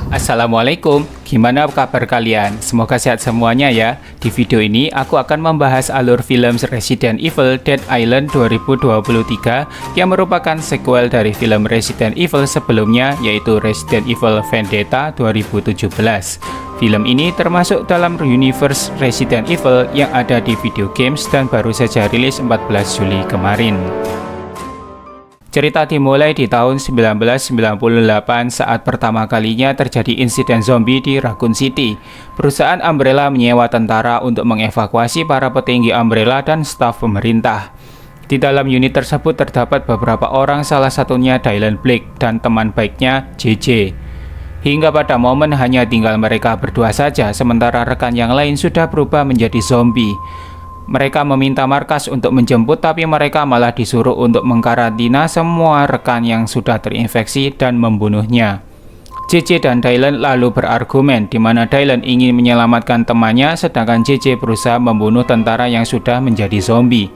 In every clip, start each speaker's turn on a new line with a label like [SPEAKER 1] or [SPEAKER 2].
[SPEAKER 1] Assalamualaikum, gimana kabar kalian? Semoga sehat semuanya ya. Di video ini aku akan membahas alur film Resident Evil Dead Island 2023 yang merupakan sequel dari film Resident Evil sebelumnya, yaitu Resident Evil Vendetta 2017. Film ini termasuk dalam universe Resident Evil yang ada di video games dan baru saja rilis 14 Juli kemarin. Cerita dimulai di tahun 1998 saat pertama kalinya terjadi insiden zombie di Raccoon City. Perusahaan Umbrella menyewa tentara untuk mengevakuasi para petinggi Umbrella dan staf pemerintah. Di dalam unit tersebut terdapat beberapa orang, salah satunya Dylan Blake dan teman baiknya JJ. Hingga pada momen hanya tinggal mereka berdua saja, sementara rekan yang lain sudah berubah menjadi zombie. Mereka meminta markas untuk menjemput, tapi mereka malah disuruh untuk mengkarantina semua rekan yang sudah terinfeksi dan membunuhnya. JJ dan Dylan lalu berargumen di mana Dylan ingin menyelamatkan temannya, sedangkan JJ berusaha membunuh tentara yang sudah menjadi zombie.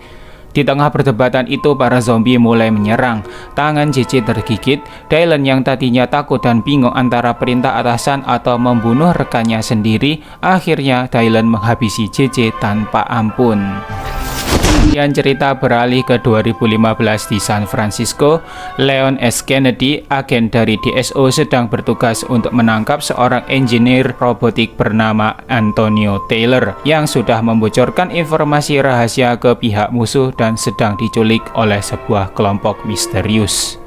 [SPEAKER 1] Di tengah perdebatan itu, para zombie mulai menyerang. Tangan JJ tergigit. Dylan yang tadinya takut dan bingung antara perintah atasan atau membunuh rekannya sendiri, akhirnya Dylan menghabisi JJ tanpa ampun. Kemudian cerita beralih ke 2015 di San Francisco. Leon S. Kennedy, agen dari DSO, sedang bertugas untuk menangkap seorang engineer robotik bernama Antonio Taylor yang sudah membocorkan informasi rahasia ke pihak musuh dan sedang diculik oleh sebuah kelompok misterius.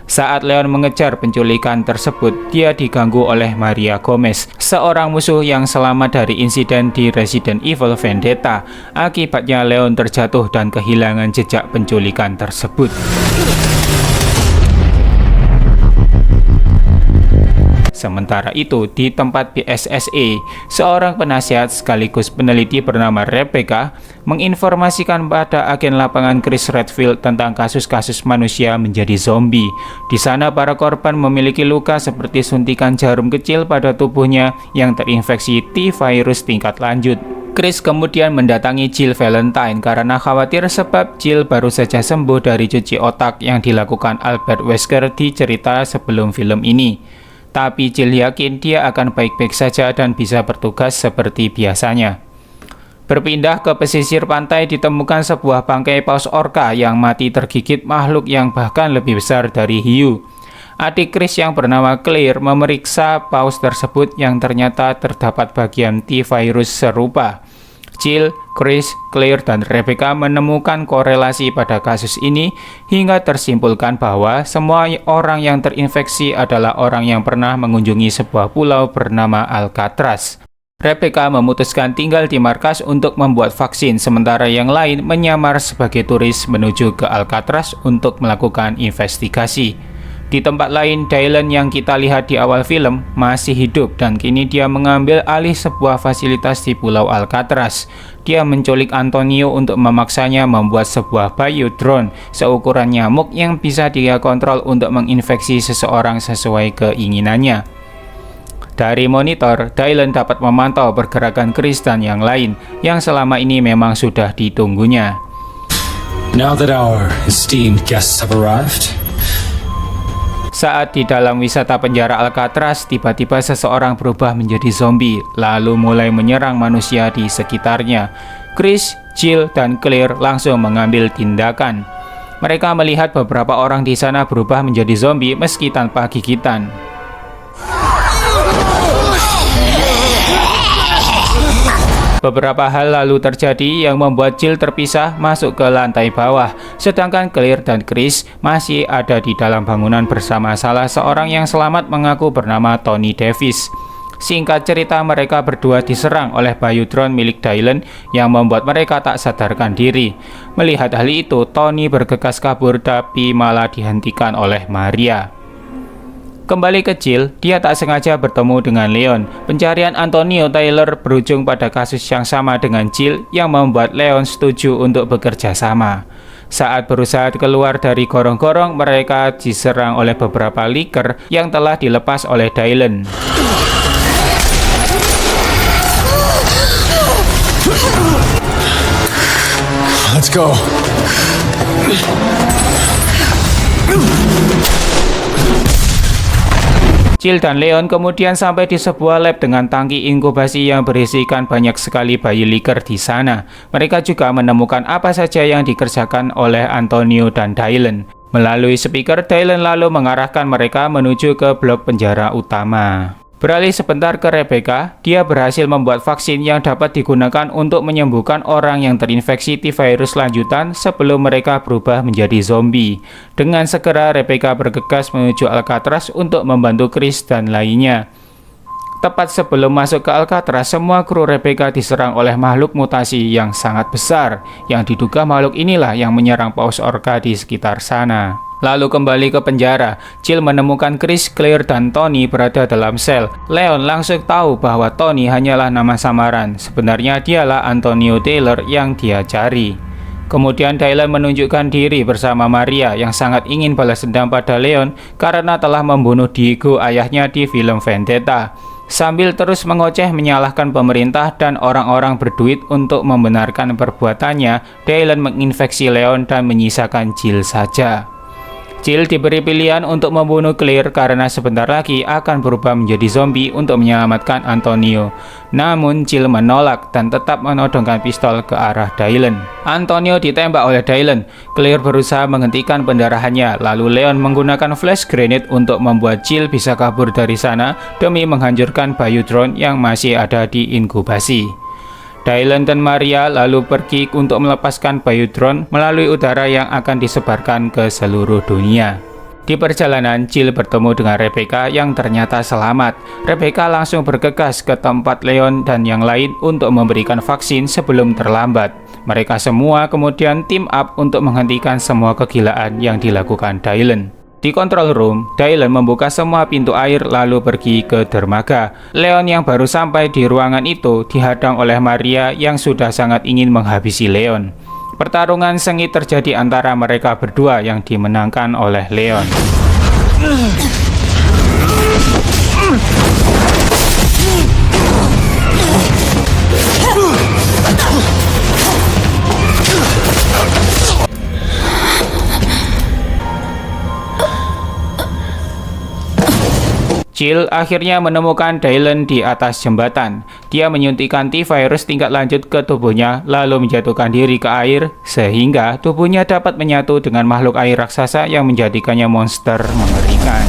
[SPEAKER 1] Saat Leon mengejar penculikan tersebut, dia diganggu oleh Maria Gomez, seorang musuh yang selamat dari insiden di Resident Evil Vendetta. Akibatnya Leon terjatuh dan kehilangan jejak penculikan tersebut. Sementara itu, di tempat BSSA, seorang penasihat sekaligus peneliti bernama Rebecca menginformasikan pada agen lapangan Chris Redfield tentang kasus-kasus manusia menjadi zombie. Di sana para korban memiliki luka seperti suntikan jarum kecil pada tubuhnya yang terinfeksi T-virus tingkat lanjut. Chris kemudian mendatangi Jill Valentine karena khawatir sebab Jill baru saja sembuh dari cuci otak yang dilakukan Albert Wesker di cerita sebelum film ini. Tapi Jill yakin dia akan baik-baik saja dan bisa bertugas seperti biasanya. Berpindah ke pesisir pantai, ditemukan sebuah bangkai paus orca yang mati tergigit makhluk yang bahkan lebih besar dari hiu. Adik Chris yang bernama Claire memeriksa paus tersebut yang ternyata terdapat bagian T-virus serupa. Jill, Chris, Claire, dan Rebecca menemukan korelasi pada kasus ini hingga tersimpulkan bahwa semua orang yang terinfeksi adalah orang yang pernah mengunjungi sebuah pulau bernama Alcatraz. Rebecca memutuskan tinggal di markas untuk membuat vaksin, sementara yang lain menyamar sebagai turis menuju ke Alcatraz untuk melakukan investigasi. Di tempat lain, Dylan yang kita lihat di awal film masih hidup dan kini dia mengambil alih sebuah fasilitas di Pulau Alcatraz. Dia menculik Antonio untuk memaksanya membuat sebuah bio drone seukuran nyamuk yang bisa dia kontrol untuk menginfeksi seseorang sesuai keinginannya. Dari monitor, Dylan dapat memantau pergerakan Chris dan yang lain yang selama ini memang sudah ditunggunya.
[SPEAKER 2] Now that our esteemed guests have arrived.
[SPEAKER 1] Saat di dalam wisata penjara Alcatraz, tiba-tiba seseorang berubah menjadi zombie, lalu mulai menyerang manusia di sekitarnya. Chris, Jill, dan Claire langsung mengambil tindakan. Mereka melihat beberapa orang di sana berubah menjadi zombie meski tanpa gigitan. Beberapa hal lalu terjadi yang membuat Jill terpisah masuk ke lantai bawah, sedangkan Claire dan Chris masih ada di dalam bangunan bersama salah seorang yang selamat mengaku bernama Tony Davis. Singkat cerita, mereka berdua diserang oleh bio drone milik Dylan yang membuat mereka tak sadarkan diri. Melihat hal itu, Tony bergegas kabur tapi malah dihentikan oleh Maria. Kembali ke Jill, dia tak sengaja bertemu dengan Leon. Pencarian Antonio Taylor berujung pada kasus yang sama dengan Jill yang membuat Leon setuju untuk bekerja sama. Saat berusaha keluar dari gorong-gorong, mereka diserang oleh beberapa liker yang telah dilepas oleh Dylan.
[SPEAKER 2] Let's go.
[SPEAKER 1] Jill dan Leon kemudian sampai di sebuah lab dengan tangki inkubasi yang berisikan banyak sekali bayi liker di sana. Mereka juga menemukan apa saja yang dikerjakan oleh Antonio dan Dylan. Melalui speaker, Dylan lalu mengarahkan mereka menuju ke blok penjara utama. Beralih sebentar ke Rebecca, dia berhasil membuat vaksin yang dapat digunakan untuk menyembuhkan orang yang terinfeksi T-virus lanjutan sebelum mereka berubah menjadi zombie. Dengan segera Rebecca bergegas menuju Alcatraz untuk membantu Chris dan lainnya. Tepat sebelum masuk ke Alcatraz, semua kru Rebecca diserang oleh makhluk mutasi yang sangat besar, yang diduga makhluk inilah yang menyerang paus orca di sekitar sana. Lalu kembali ke penjara, Jill menemukan Chris, Claire, dan Tony berada dalam sel. Leon langsung tahu bahwa Tony hanyalah nama samaran, sebenarnya dialah Antonio Taylor yang dia cari. Kemudian Dylan menunjukkan diri bersama Maria yang sangat ingin balas dendam pada Leon karena telah membunuh Diego, ayahnya di film Vendetta. Sambil terus mengoceh menyalahkan pemerintah dan orang-orang berduit untuk membenarkan perbuatannya, Dylan menginfeksi Leon dan menyisakan Jill saja. Jill diberi pilihan untuk membunuh Claire karena sebentar lagi akan berubah menjadi zombie untuk menyelamatkan Antonio. Namun Jill menolak dan tetap menodongkan pistol ke arah Dylan. Antonio ditembak oleh Dylan. Claire berusaha menghentikan pendarahannya, lalu Leon menggunakan flash grenade untuk membuat Jill bisa kabur dari sana demi menghancurkan Biodrone yang masih ada di inkubasi. Dylan dan Maria lalu pergi untuk melepaskan Biodrone melalui udara yang akan disebarkan ke seluruh dunia. Di perjalanan, Jill bertemu dengan Rebecca yang ternyata selamat. Rebecca langsung bergegas ke tempat Leon dan yang lain untuk memberikan vaksin sebelum terlambat. Mereka semua kemudian team up untuk menghentikan semua kegilaan yang dilakukan Dylan. Di control room, Dylan membuka semua pintu air lalu pergi ke dermaga. Leon yang baru sampai di ruangan itu dihadang oleh Maria yang sudah sangat ingin menghabisi Leon. Pertarungan sengit terjadi antara mereka berdua yang dimenangkan oleh Leon. Jill akhirnya menemukan Dylan di atas jembatan. Dia menyuntikkan T-virus tingkat lanjut ke tubuhnya lalu menjatuhkan diri ke air sehingga tubuhnya dapat menyatu dengan makhluk air raksasa yang menjadikannya monster mengerikan.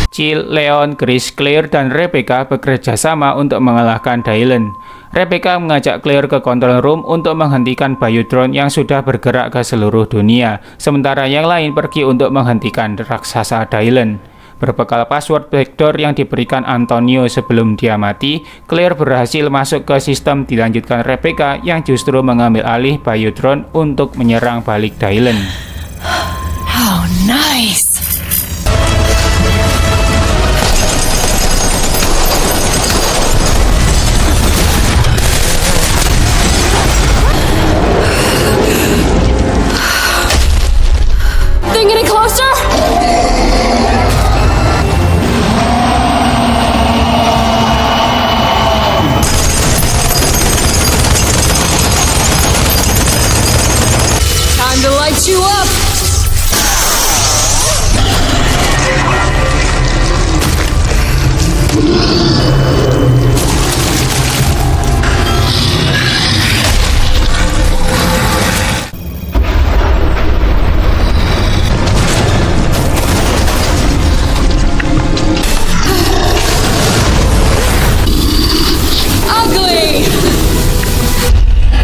[SPEAKER 1] Jill, Leon, Chris, Claire, dan Rebecca bekerja sama untuk mengalahkan Dylan. Rebecca mengajak Claire ke control room untuk menghentikan Biodrone yang sudah bergerak ke seluruh dunia, sementara yang lain pergi untuk menghentikan raksasa Dylan. Berbekal password backdoor yang diberikan Antonio sebelum dia mati, Claire berhasil masuk ke sistem dilanjutkan Rebecca yang justru mengambil alih Biodrone untuk menyerang balik Dylan.
[SPEAKER 3] Oh, nice! Thing getting closer? Time to light you up!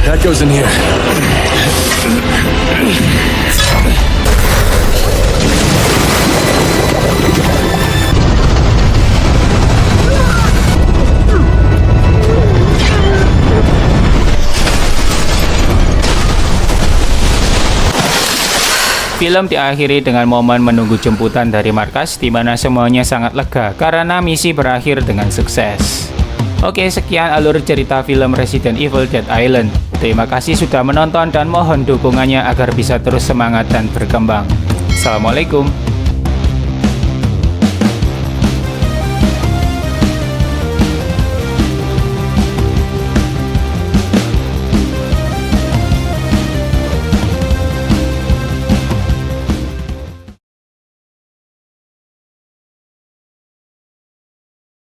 [SPEAKER 2] That goes in here.
[SPEAKER 1] Film diakhiri dengan momen menunggu jemputan dari markas di mana semuanya sangat lega karena misi berakhir dengan sukses. Oke, sekian alur cerita film Resident Evil Dead Island. Terima kasih sudah menonton dan mohon dukungannya agar bisa terus semangat dan berkembang. Assalamualaikum.